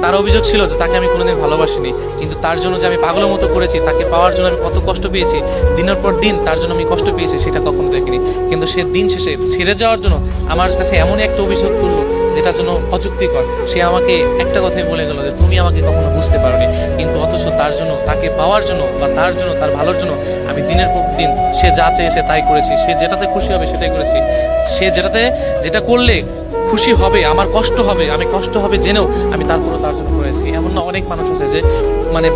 তার অভিযোগ ছিল যে তাকে আমি কোনোদিন ভালোবাসিনি, কিন্তু তার জন্য যে আমি পাগলের মতো করেছি, তাকে পাওয়ার জন্য আমি কত কষ্ট পেয়েছি, দিনের পর দিন তার জন্য আমি কষ্ট পেয়েছি, সেটা কখনো দেখিনি। কিন্তু সে দিন শেষে ছেড়ে যাওয়ার জন্য আমার কাছে এমনই একটা অভিযোগ তুললো যেটার জন্য অযুক্তিকর। সে আমাকে একটা কথাই বলে গেল যে তুমি আমাকে কখনো বুঝতে পারোনি, কিন্তু অথচ তার জন্য, তাকে পাওয়ার জন্য বা তার জন্য, তার ভালোর জন্য আমি দিনের পর দিন সে যা চেয়েছে তাই করেছি। সে যেটাতে খুশি হবে সেটাই করেছি। সে যেটা করলে খুশি হবে, আমার কষ্ট হবে, আমি কষ্ট হবে জেনেও আমি তারপরও তার জন্য করেছি। এমন না অনেক মানুষ আছে যে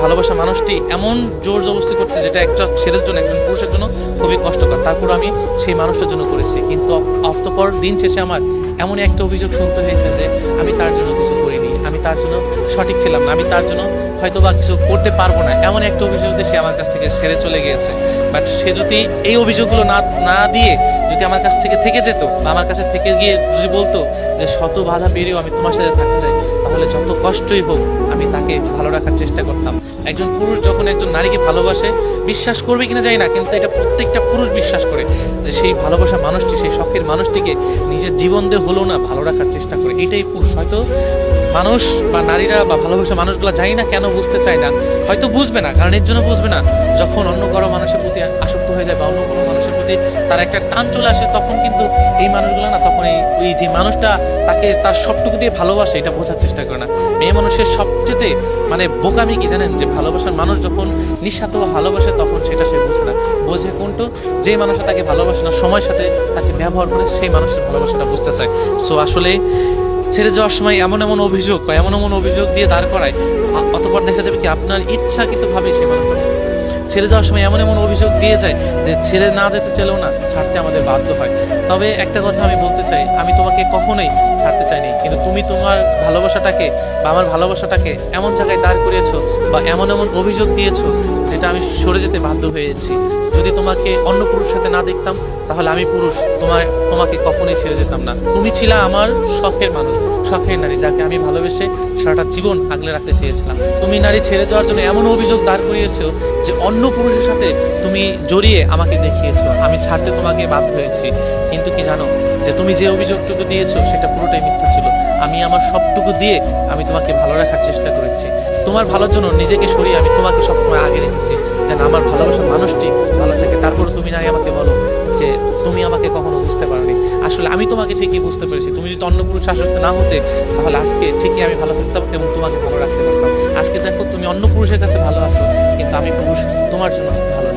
ভালোবাসা মানুষটি এমন জোর জবরদস্তি করছে যেটা একটা ছেলের জন্য, একজন পুরুষের জন্য খুবই কষ্টকর, তারপর আমি সেই মানুষটার জন্য করেছি। কিন্তু অতঃপর দিন শেষে আমার এমন একটা অভিযোগ শুনতে হয়েছে যে আমি তার জন্য কিছু করিনি, আমি তার জন্য সঠিক ছিলাম না, আমি তার জন্য হয়তো বা কিছু করতে পারবো না, এমন একটা অভিযোগ দিয়ে সে আমার কাছ থেকে ছেড়ে চলে গিয়েছে। বাট সে যদি এই অভিযোগগুলো না দিয়ে যদি আমার কাছ থেকে যেত বা আমার কাছে থেকে গিয়ে যদি বলতো যে শত বাধা পেরিয়েও আমি তোমার সাথে থাকতে চাই, তাহলে যত কষ্টই হোক আমি তাকে ভালো রাখার চেষ্টা করতাম। একজন পুরুষ যখন একজন নারীকে ভালোবাসে, বিশ্বাস করবে কিনা জানি না, কিন্তু এটা প্রত্যেকটা পুরুষ বিশ্বাস করে যে সেই ভালোবাসা মানুষটি, সেই শখের মানুষটিকে নিজের জীবন দিয়ে হলেও না ভালো রাখার চেষ্টা করে। এটাই পুরুষ। হয়তো মানুষ বা নারীরা বা ভালোবাসা মানুষগুলো জানি না কেন বুঝতে চায় না, হয়তো বুঝবে না, কারণ এর জন্য বুঝবে না যখন অন্য কারো মানুষের প্রতি আসক্ত হয়ে যায় বা অন্য কোনো মানুষের প্রতি তার একটা টান চলে আসে, তখন কিন্তু এই মানুষগুলো না, তখন ওই যে মানুষটা তাকে তার সবটুকু দিয়ে ভালোবাসে এটা বোঝার চেষ্টা করে না। মেয়ে মানুষের সবচেয়ে বোকামি কি জানেন, যে ভালোবাসার মানুষ যখন নিঃস্বার্থ ভালোবাসে তখন সেটা সে বোঝে না। বোঝে কোনটা, যে মানুষটা তাকে ভালোবাসে না, সময়ের সাথে তাকে ব্যবহার করে, সেই মানুষের ভালোবাসাটা বুঝতে চায়। সো আসলে ছেড়ে যাওয়ার সময় এমন অভিযোগ বা এমন অভিযোগ দিয়ে দাঁড় করায়, অতপর দেখা যাবে কি আপনার ইচ্ছাকৃতভাবে সেই মানুষটা ছেড়ে যাওয়ার সময় এমন অভিযোগ দিয়ে যায় যে ছেড়ে না যেতে চাইলেও না ছাড়তে আমাদের বাধ্য হয়। তবে একটা কথা আমি বলতে চাই, আমি তোমাকে কখনোই ছাড়তে চাইনি, কিন্তু তুমি তোমার ভালোবাসাটাকে বা আমার ভালোবাসাটাকে এমন জায়গায় দাঁড় করিয়েছো বা এমন অভিযোগ দিয়েছো যেটা আমি সরে যেতে বাধ্য হয়েছি। যদি তোমাকে অন্য পুরুষের সাথে না দেখতাম, তাহলে আমি পুরুষ তোমাকে কখনোই ছেড়ে যেতাম না। তুমি ছিলা আমার শখের মানুষ, শখের নারী, যাকে আমি ভালোবেসে সারাটা জীবন আগলে রাখতে চেয়েছিলাম। তুমি নারী ছেড়ে যাওয়ার জন্য এমন অভিযোগ দাঁড় করিয়েছো যে অন্য পুরুষের সাথে তুমি জড়িয়ে আমাকে দেখিয়েছো, আমি ছাড়তে তোমাকে বাধ্য হয়েছি। কিন্তু কি জানো, যে তুমি যে অভিযোগটুকু দিয়েছো সেটা পুরোটাই মিথ্যা ছিল। আমি আমার সবটুকু দিয়ে আমি তোমাকে ভালো রাখার চেষ্টা করেছি। তোমার ভালোর জন্য নিজেকে সরিয়ে আমি তোমাকে সবসময় আগে রেখেছি, যেন আমার ভালোবাসার মানুষটি ভালো থাকে। তারপর তুমি নারী আমাকে বলো যে তুমি আমাকে কখনো বুঝতে পারোনি। আসলে আমি তোমাকে ঠিকই বুঝতে পেরেছি। তুমি যদি অন্য পুরুষ আসক্ত না হতে, তাহলে আজকে ঠিকই আমি ভালো থাকতাম এবং তোমাকে ভালো রাখতে পারতাম। আজকে দেখো তুমি অন্য পুরুষের কাছে ভালো আছো, কিন্তু আমি পুরুষ তোমার জন্য ভালো